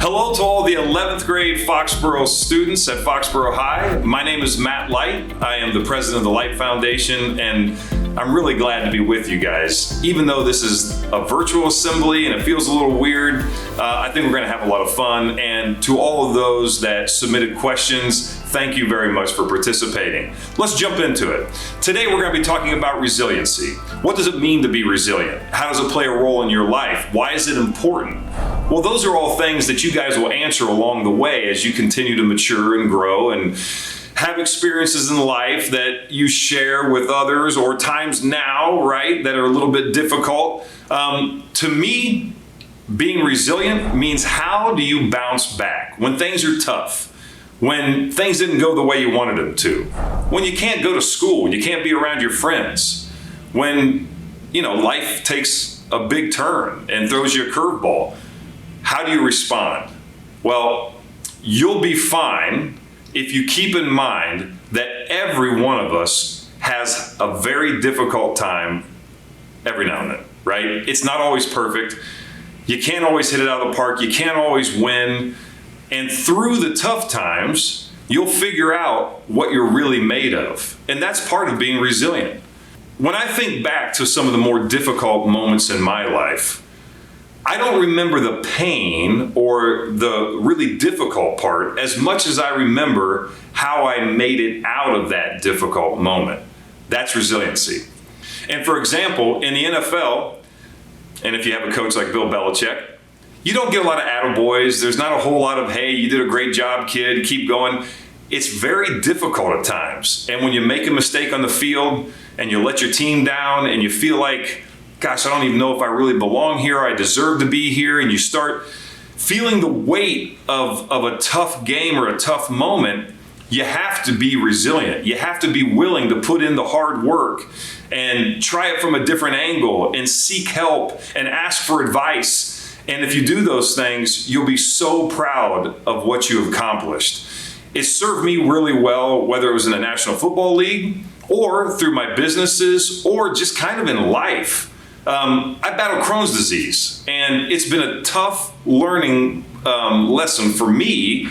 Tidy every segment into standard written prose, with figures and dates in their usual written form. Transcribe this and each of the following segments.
Hello to all the 11th grade Foxborough students at Foxborough High. My name is Matt Light. I am the president of the Light Foundation, and I'm really glad to be with you guys. Even though this is a virtual assembly and it feels a little weird, I think we're going to have a lot of fun. And to all of those that submitted questions, thank you very much for participating. Let's jump into it. Today we're going to be talking about resiliency. What does it mean to be resilient? How does it play a role in your life? Why is it important? Well, those are all things that you guys will answer along the way as you continue to mature and grow and have experiences in life that you share with others, or times now, right, that are a little bit difficult. To me, being resilient means how do you bounce back when things are tough? When things didn't go the way you wanted them to, when you can't go to school, when you can't be around your friends, when, life takes a big turn and throws you a curveball, how do you respond? Well, you'll be fine if you keep in mind that every one of us has a very difficult time every now and then, right? It's not always perfect. You can't always hit it out of the park. You can't always win. And through the tough times, you'll figure out what you're really made of. And that's part of being resilient. When I think back to some of the more difficult moments in my life, I don't remember the pain or the really difficult part as much as I remember how I made it out of that difficult moment. That's resiliency. And for example, in the NFL, and if you have a coach like Bill Belichick, you don't get a lot of attaboys. There's not a whole lot of, hey, you did a great job, kid, keep going. It's very difficult at times. And when you make a mistake on the field and you let your team down and you feel like, gosh, I don't even know if I really belong here, I deserve to be here, and you start feeling the weight of a tough game or a tough moment, you have to be resilient. You have to be willing to put in the hard work and try it from a different angle and seek help and ask for advice. And if you do those things, you'll be so proud of what you have accomplished. It served me really well, whether it was in the National Football League or through my businesses or just kind of in life. I battled Crohn's disease, and it's been a tough learning lesson for me.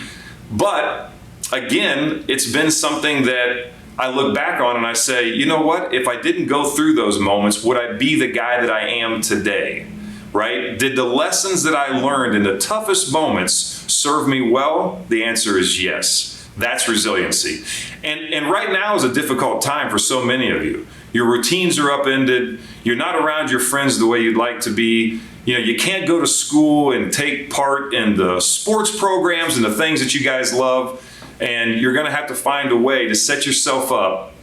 But again, it's been something that I look back on and I say, you know what? If I didn't go through those moments, would I be the guy that I am today? Right? Did the lessons that I learned in the toughest moments serve me well? The answer is yes. That's resiliency. And right now is a difficult time for so many of you. Your routines are upended. You're not around your friends the way you'd like to be. You can't go to school and take part in the sports programs and the things that you guys love. And you're going to have to find a way to set yourself up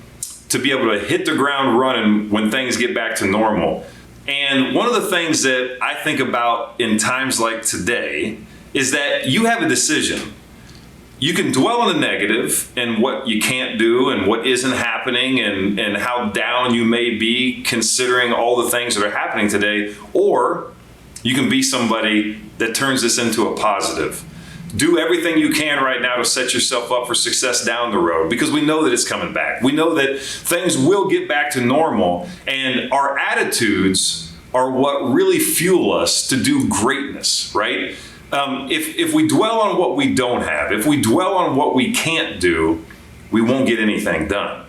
to be able to hit the ground running when things get back to normal. And one of the things that I think about in times like today is that you have a decision. You can dwell on the negative and what you can't do and what isn't happening and how down you may be considering all the things that are happening today, or you can be somebody that turns this into a positive. Do everything you can right now to set yourself up for success down the road, because we know that it's coming back. We know that things will get back to normal, and our attitudes are what really fuel us to do greatness, right? If we dwell on what we don't have, if we dwell on what we can't do, we won't get anything done.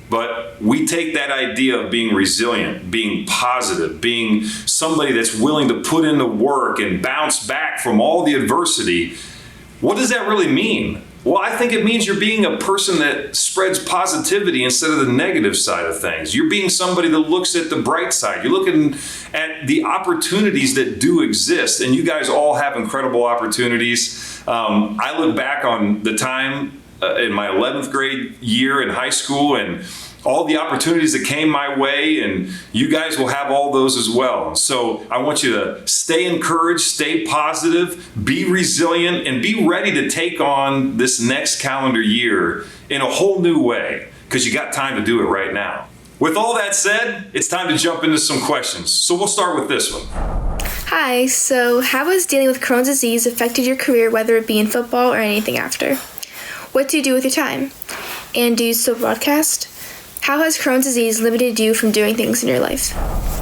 But we take that idea of being resilient, being positive, being somebody that's willing to put in the work and bounce back from all the adversity. What does that really mean? Well, I think it means you're being a person that spreads positivity instead of the negative side of things. You're being somebody that looks at the bright side. You're looking at the opportunities that do exist, and you guys all have incredible opportunities. I look back on the time in my 11th grade year in high school and all the opportunities that came my way, and you guys will have all those as well. So I want you to stay encouraged, stay positive, be resilient, and be ready to take on this next calendar year in a whole new way, because you got time to do it right now. With all that said, it's time to jump into some questions. So we'll start with this one. Hi, so how has dealing with Crohn's disease affected your career, whether it be in football or anything after? What do you do with your time? And do you still broadcast? How has Crohn's disease limited you from doing things in your life?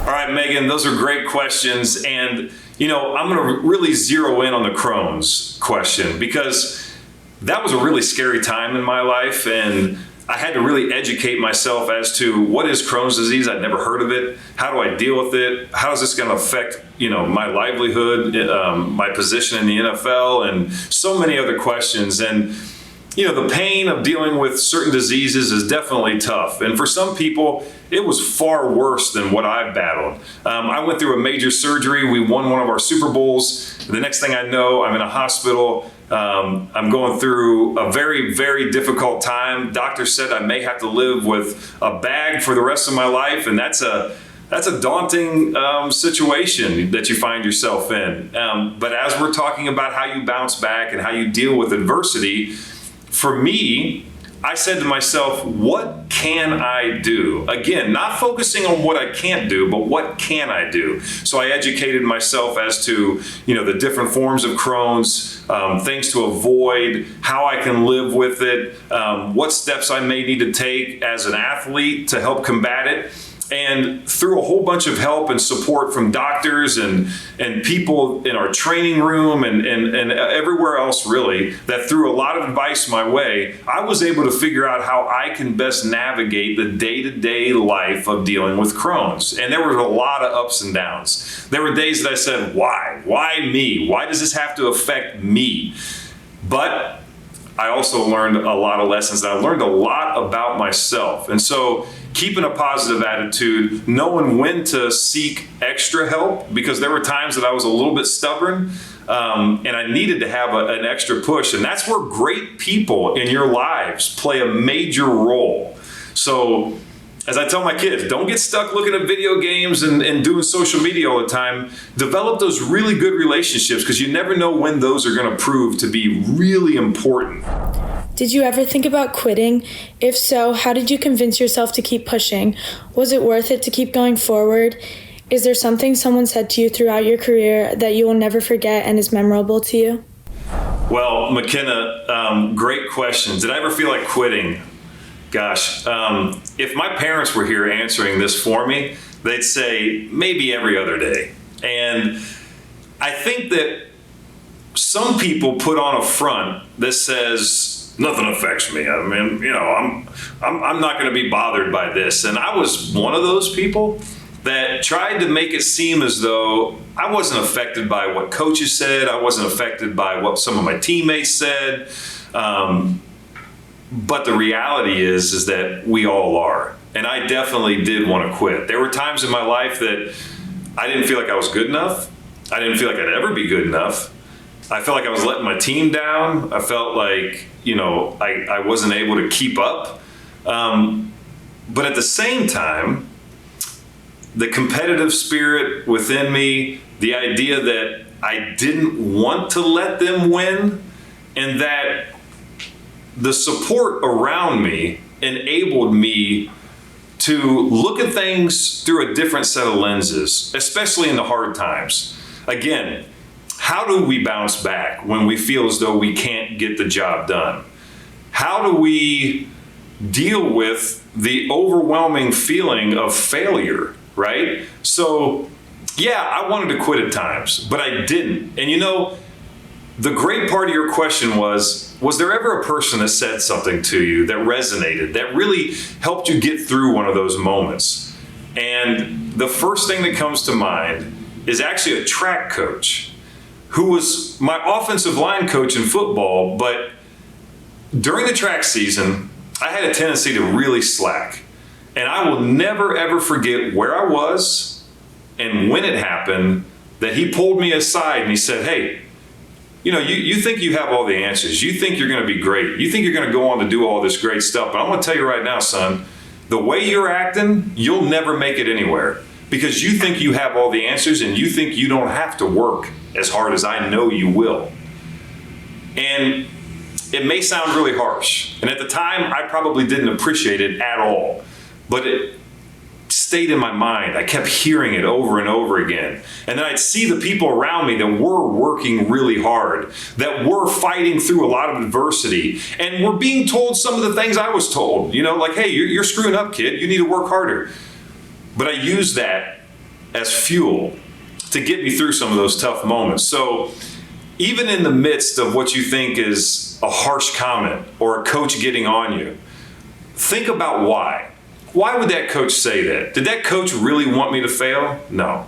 All right, Megan, those are great questions. And, I'm going to really zero in on the Crohn's question because that was a really scary time in my life. And I had to really educate myself as to what is Crohn's disease. I'd never heard of it. How do I deal with it? How is this going to affect, my livelihood, my position in the NFL, and so many other questions. And, the pain of dealing with certain diseases is definitely tough. And for some people, it was far worse than what I've battled. I went through a major surgery. We won one of our Super Bowls. The next thing I know, I'm in a hospital. I'm going through a very, very difficult time. Doctors said I may have to live with a bag for the rest of my life, and that's a daunting situation that you find yourself in. But as we're talking about how you bounce back and how you deal with adversity, for me, I said to myself, what can I do? Again, not focusing on what I can't do, but what can I do? So I educated myself as to, the different forms of Crohn's, things to avoid, how I can live with it, what steps I may need to take as an athlete to help combat it. And through a whole bunch of help and support from doctors and people in our training room and everywhere else, really, that threw a lot of advice my way, I was able to figure out how I can best navigate the day-to-day life of dealing with Crohn's. And there were a lot of ups and downs. There were days that I said, why? Why me? Why does this have to affect me? But I also learned a lot of lessons, and I learned a lot about myself. And so keeping a positive attitude, knowing when to seek extra help, because there were times that I was a little bit stubborn, and I needed to have an extra push. And that's where great people in your lives play a major role. So as I tell my kids, don't get stuck looking at video games and doing social media all the time. Develop those really good relationships, because you never know when those are going to prove to be really important. Did you ever think about quitting? If so, how did you convince yourself to keep pushing? Was it worth it to keep going forward? Is there something someone said to you throughout your career that you will never forget and is memorable to you? Well, McKenna, great question. Did I ever feel like quitting? Gosh, if my parents were here answering this for me, they'd say maybe every other day. And I think that some people put on a front that says nothing affects me. I mean, I'm not going to be bothered by this. And I was one of those people that tried to make it seem as though I wasn't affected by what coaches said. I wasn't affected by what some of my teammates said. But the reality is that we all are. And I definitely did want to quit. There were times in my life that I didn't feel like I was good enough. I didn't feel like I'd ever be good enough. I felt like I was letting my team down. I felt like, I wasn't able to keep up. But at the same time, the competitive spirit within me, the idea that I didn't want to let them win, and that the support around me enabled me to look at things through a different set of lenses, especially in the hard times. Again, how do we bounce back when we feel as though we can't get the job done? How do we deal with the overwhelming feeling of failure, right? So, yeah, I wanted to quit at times, but I didn't. And the great part of your question was there ever a person that said something to you that resonated, that really helped you get through one of those moments? And the first thing that comes to mind is actually a track coach who was my offensive line coach in football, but during the track season, I had a tendency to really slack. And I will never, ever forget where I was and when it happened, that he pulled me aside and he said, hey, you think you have all the answers. You think you're going to be great. You think you're going to go on to do all this great stuff. But I'm going to tell you right now, son, the way you're acting, you'll never make it anywhere, because you think you have all the answers and you think you don't have to work as hard as I know you will. And it may sound really harsh. And at the time, I probably didn't appreciate it at all. But it stayed in my mind. I kept hearing it over and over again. And then I'd see the people around me that were working really hard, that were fighting through a lot of adversity, and were being told some of the things I was told, like, hey, you're screwing up, kid. You need to work harder. But I used that as fuel to get me through some of those tough moments. So even in the midst of what you think is a harsh comment or a coach getting on you, think about why. Why would that coach say that? Did that coach really want me to fail? No.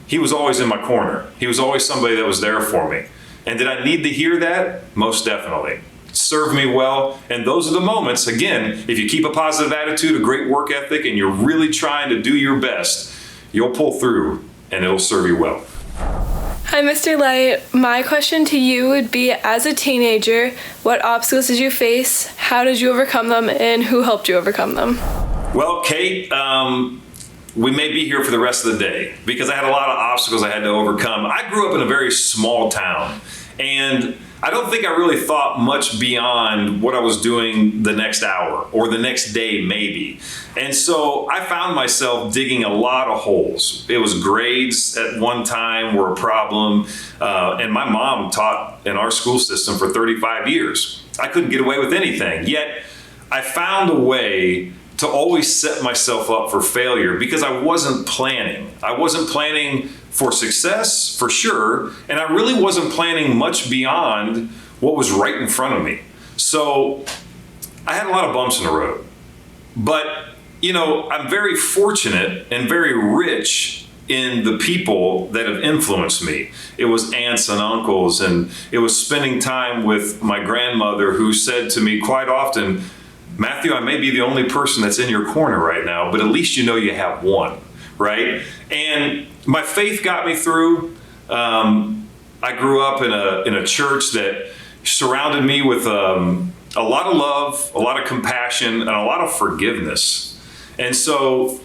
He was always in my corner. He was always somebody that was there for me. And did I need to hear that? Most definitely. It served me well. And those are the moments, again, if you keep a positive attitude, a great work ethic, and you're really trying to do your best, you'll pull through and it'll serve you well. Hi, Mr. Light. My question to you would be, as a teenager, what obstacles did you face? How did you overcome them? And who helped you overcome them? Well, Kate, we may be here for the rest of the day because I had a lot of obstacles I had to overcome. I grew up in a very small town, and I don't think I really thought much beyond what I was doing the next hour or the next day, maybe. And so I found myself digging a lot of holes. It was grades at one time were a problem, and my mom taught in our school system for 35 years. I couldn't get away with anything, yet I found a way to always set myself up for failure because I wasn't planning. I wasn't planning for success, for sure, and I really wasn't planning much beyond what was right in front of me. So I had a lot of bumps in the road. But, I'm very fortunate and very rich in the people that have influenced me. It was aunts and uncles, and it was spending time with my grandmother who said to me quite often, Matthew, I may be the only person that's in your corner right now, but at least you know you have one, right? And my faith got me through. I grew up in a church that surrounded me with a lot of love, a lot of compassion, and a lot of forgiveness. And so,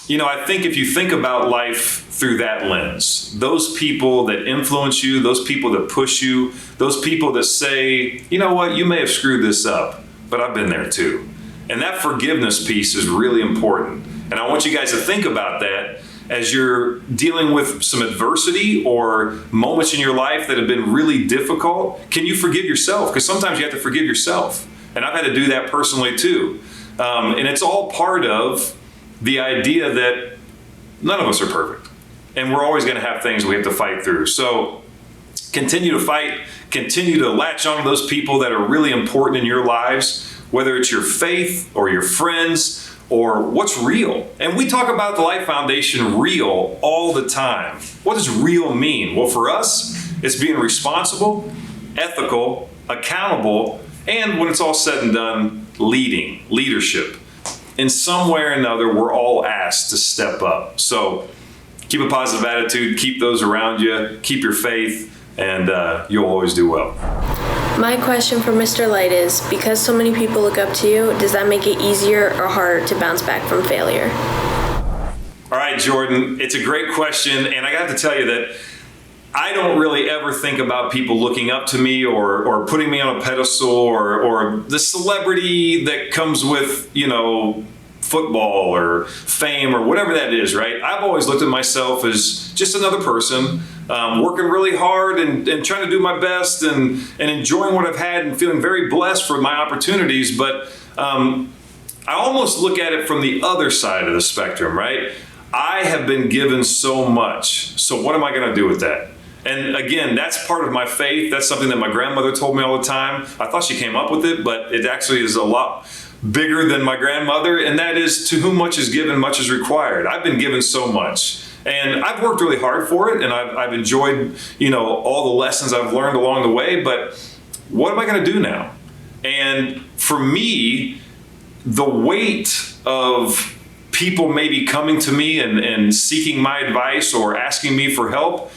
I think if you think about life through that lens, those people that influence you, those people that push you, those people that say, you know what, you may have screwed this up, but I've been there too. And that forgiveness piece is really important. And I want you guys to think about that as you're dealing with some adversity or moments in your life that have been really difficult. Can you forgive yourself? Because sometimes you have to forgive yourself. And I've had to do that personally too. And it's all part of the idea that none of us are perfect. And we're always going to have things we have to fight through. So continue to fight, continue to latch on to those people that are really important in your lives, whether it's your faith or your friends or what's real. And we talk about the Life Foundation real all the time. What does real mean? Well, for us, it's being responsible, ethical, accountable, and when it's all said and done, leadership. In some way or another, we're all asked to step up. So keep a positive attitude, keep those around you, keep your faith, and you'll always do well. My question for Mr. Light is, because so many people look up to you, does that make it easier or harder to bounce back from failure? All right, Jordan, it's a great question, and I got to tell you that I don't really ever think about people looking up to me or putting me on a pedestal or the celebrity that comes with, football or fame or whatever that is, right? I've always looked at myself as just another person working really hard and trying to do my best and enjoying what I've had and feeling very blessed for my opportunities. But I almost look at it from the other side of the spectrum, right? I have been given so much. So what am I going to do with that? And again, that's part of my faith. That's something that my grandmother told me all the time. I thought she came up with it, but it actually is a lot bigger than my grandmother. And that is, to whom much is given, much is required. I've been given so much. And I've worked really hard for it. And I've enjoyed, all the lessons I've learned along the way. But what am I going to do now? And for me, the weight of people maybe coming to me and seeking my advice or asking me for help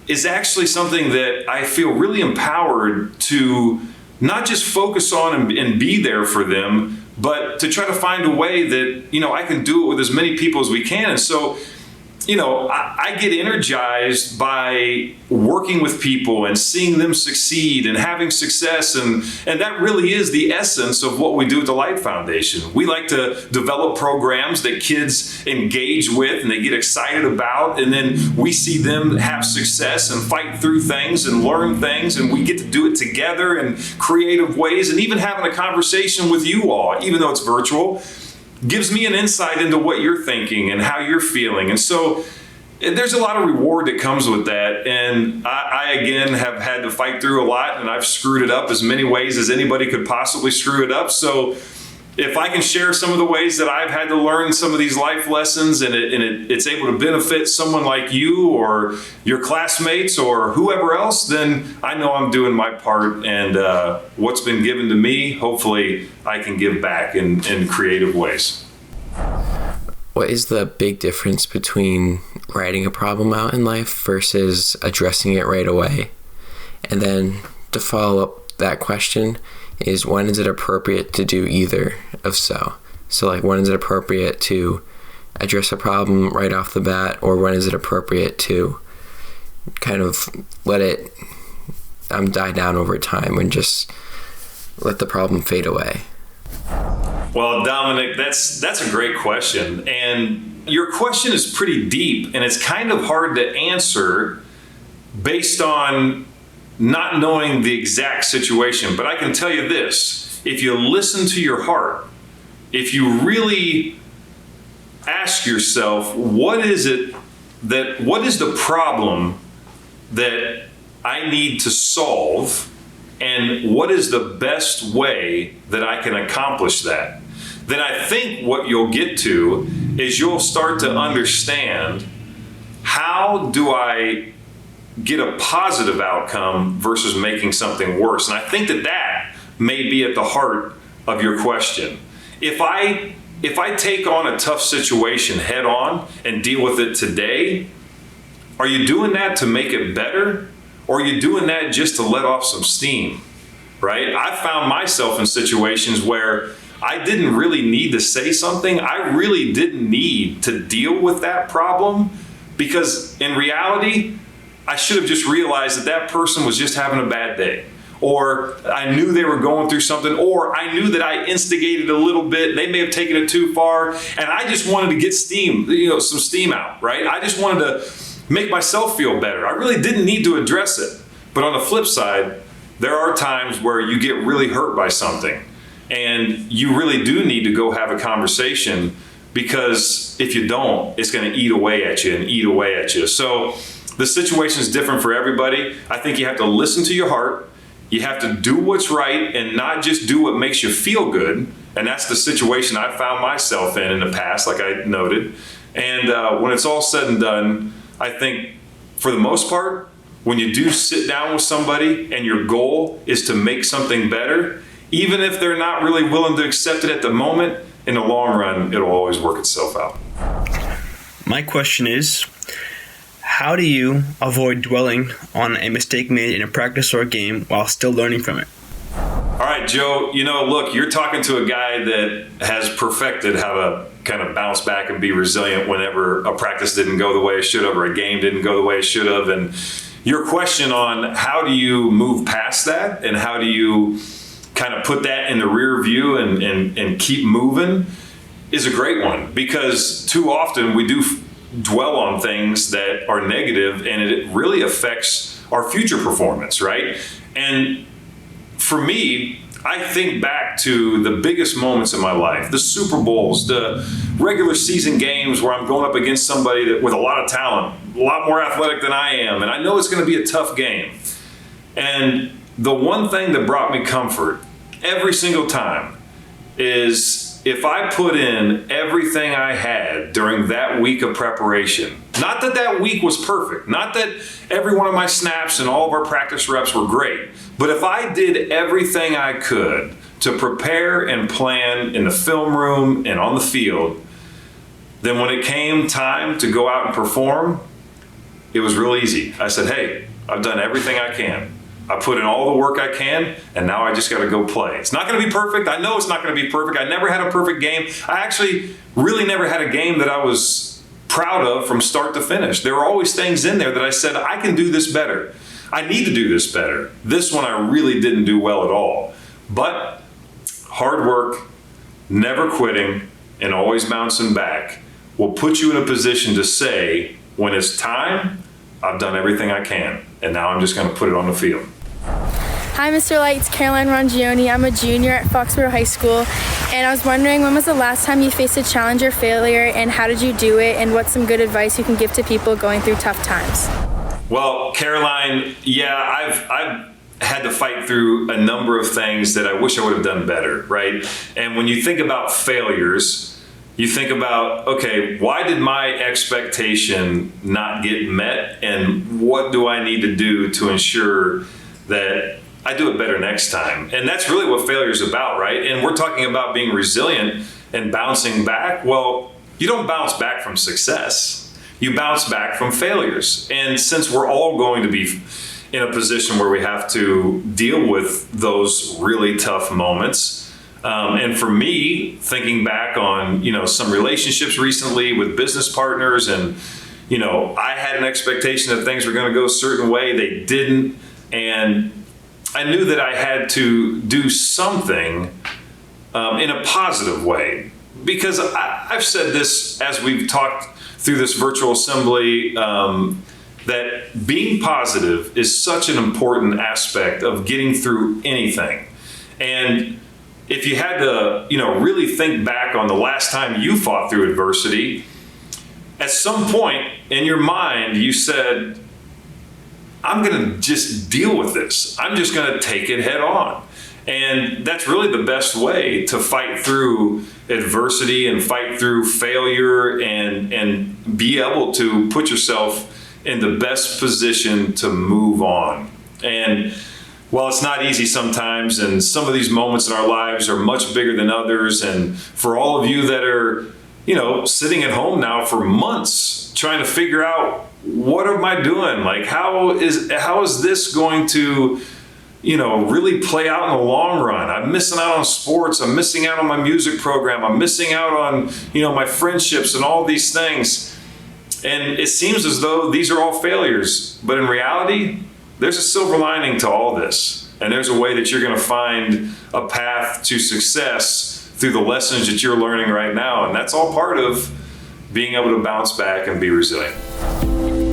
is actually something that I feel really empowered to not just focus on and be there for them, but to try to find a way that, I can do it with as many people as we can. And so I get energized by working with people and seeing them succeed and having success. And that really is the essence of what we do at the Light Foundation. We like to develop programs that kids engage with and they get excited about. And then we see them have success and fight through things and learn things. And we get to do it together in creative ways. And even having a conversation with you all, even though it's virtual, gives me an insight into what you're thinking and how you're feeling. And so there's a lot of reward that comes with that. And I again, have had to fight through a lot, and I've screwed it up as many ways as anybody could possibly screw it up. So if I can share some of the ways that I've had to learn some of these life lessons and it's able to benefit someone like you or your classmates or whoever else, then I know I'm doing my part, and what's been given to me, hopefully I can give back in creative ways. What is the big difference between writing a problem out in life versus addressing it right away? And then to follow up that question is, when is it appropriate to do either of so? So like, when is it appropriate to address a problem right off the bat, or when is it appropriate to kind of let it die down over time and just let the problem fade away? Well, Dominic, that's a great question. And your question is pretty deep, and it's kind of hard to answer based on not knowing the exact situation. But I can tell you this: if you listen to your heart, if you really ask yourself, what is the problem that I need to solve, and what is the best way that I can accomplish that, then I think what you'll get to is you'll start to understand, how do I get a positive outcome versus making something worse? And I think that may be at the heart of your question. If I take on a tough situation head on and deal with it today, are you doing that to make it better? Or are you doing that just to let off some steam, right? I found myself in situations where I didn't really need to say something. I really didn't need to deal with that problem, because in reality, I should have just realized that person was just having a bad day. Or I knew they were going through something, or I knew that I instigated a little bit. They may have taken it too far, and I just wanted to get some steam out, right? I just wanted to make myself feel better. I really didn't need to address it. But on the flip side, there are times where you get really hurt by something, and you really do need to go have a conversation, because if you don't, it's going to eat away at you and eat away at you. So the situation is different for everybody. I think you have to listen to your heart. You have to do what's right and not just do what makes you feel good. And that's the situation I found myself in the past, like I noted. And when it's all said and done, I think for the most part, when you do sit down with somebody and your goal is to make something better, even if they're not really willing to accept it at the moment, in the long run, it'll always work itself out. My question is, how do you avoid dwelling on a mistake made in a practice or a game while still learning from it? All right, Joe, look, you're talking to a guy that has perfected how to kind of bounce back and be resilient whenever a practice didn't go the way it should have, or a game didn't go the way it should have. And your question on how do you move past that, and how do you kind of put that in the rear view and keep moving, is a great one, because too often we do dwell on things that are negative, and it really affects our future performance, right? And for me, I think back to the biggest moments in my life, the Super Bowls, the regular season games where I'm going up against somebody with a lot of talent, a lot more athletic than I am, and I know it's going to be a tough game. And the one thing that brought me comfort every single time is if I put in everything I had during that week of preparation. Not that that week was perfect, not that every one of my snaps and all of our practice reps were great, but if I did everything I could to prepare and plan in the film room and on the field, then when it came time to go out and perform, it was real easy. I said, hey, I've done everything I can. I put in all the work I can, and now I just got to go play. It's not going to be perfect. I know it's not going to be perfect. I never had a perfect game. I actually really never had a game that I was proud of from start to finish. There were always things in there that I said, I can do this better. I need to do this better. This one I really didn't do well at all. But hard work, never quitting, and always bouncing back will put you in a position to say, when it's time, I've done everything I can, and now I'm just going to put it on the field. Hi, Mr. Light. It's Caroline Rongioni. I'm a junior at Foxborough High School, and I was wondering, when was the last time you faced a challenge or failure, and how did you do it, and what's some good advice you can give to people going through tough times? Well, Caroline, yeah, I've had to fight through a number of things that I wish I would have done better, right? And when you think about failures, you think about, okay, why did my expectation not get met, and what do I need to do to ensure that I do it better next time? And that's really what failure is about, right? And we're talking about being resilient and bouncing back. Well, you don't bounce back from success. You bounce back from failures. And since we're all going to be in a position where we have to deal with those really tough moments, and for me, thinking back on, some relationships recently with business partners, and, I had an expectation that things were going to go a certain way. They didn't. And I knew that I had to do something in a positive way, because I've said this as we've talked through this virtual assembly, that being positive is such an important aspect of getting through anything. And if you had to, really think back on the last time you fought through adversity, at some point in your mind, you said, I'm going to just deal with this. I'm just going to take it head on. And that's really the best way to fight through adversity and fight through failure, and be able to put yourself in the best position to move on. And while it's not easy sometimes, and some of these moments in our lives are much bigger than others, and for all of you that are, sitting at home now for months trying to figure out, what am I doing? Like, how is this going to, really play out in the long run? I'm missing out on sports. I'm missing out on my music program. I'm missing out on, my friendships and all these things. And it seems as though these are all failures, but in reality, there's a silver lining to all this. And there's a way that you're going to find a path to success through the lessons that you're learning right now. And that's all part of being able to bounce back and be resilient.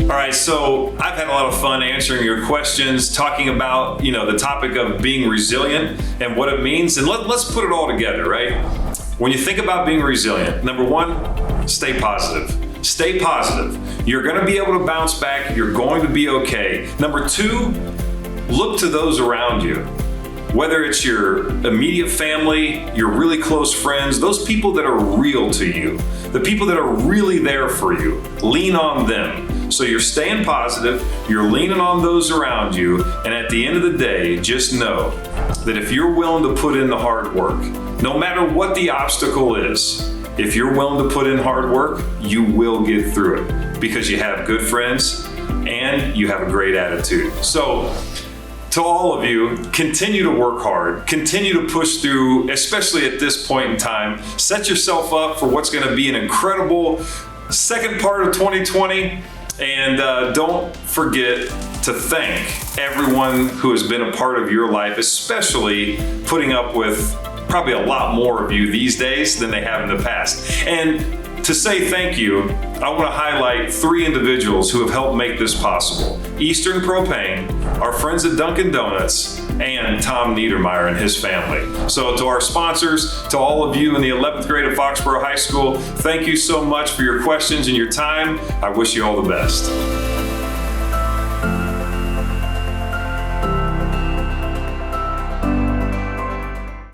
All right, so I've had a lot of fun answering your questions, talking about, the topic of being resilient and what it means. And let's put it all together, right? When you think about being resilient, number one, stay positive. Stay positive. You're going to be able to bounce back. You're going to be okay. Number two, look to those around you. Whether it's your immediate family, your really close friends, those people that are real to you, the people that are really there for you, lean on them. So you're staying positive, you're leaning on those around you, and at the end of the day, just know that if you're willing to put in the hard work, no matter what the obstacle is, if you're willing to put in hard work, you will get through it, because you have good friends and you have a great attitude. So to all of you, continue to work hard, continue to push through, especially at this point in time. Set yourself up for what's going to be an incredible second part of 2020. And don't forget to thank everyone who has been a part of your life, especially putting up with probably a lot more of you these days than they have in the past. And to say thank you, I want to highlight 3 individuals who have helped make this possible. Eastern Propane, our friends at Dunkin' Donuts, and Tom Niedermeyer and his family. So to our sponsors, to all of you in the 11th grade of Foxborough High School, thank you so much for your questions and your time. I wish you all the best.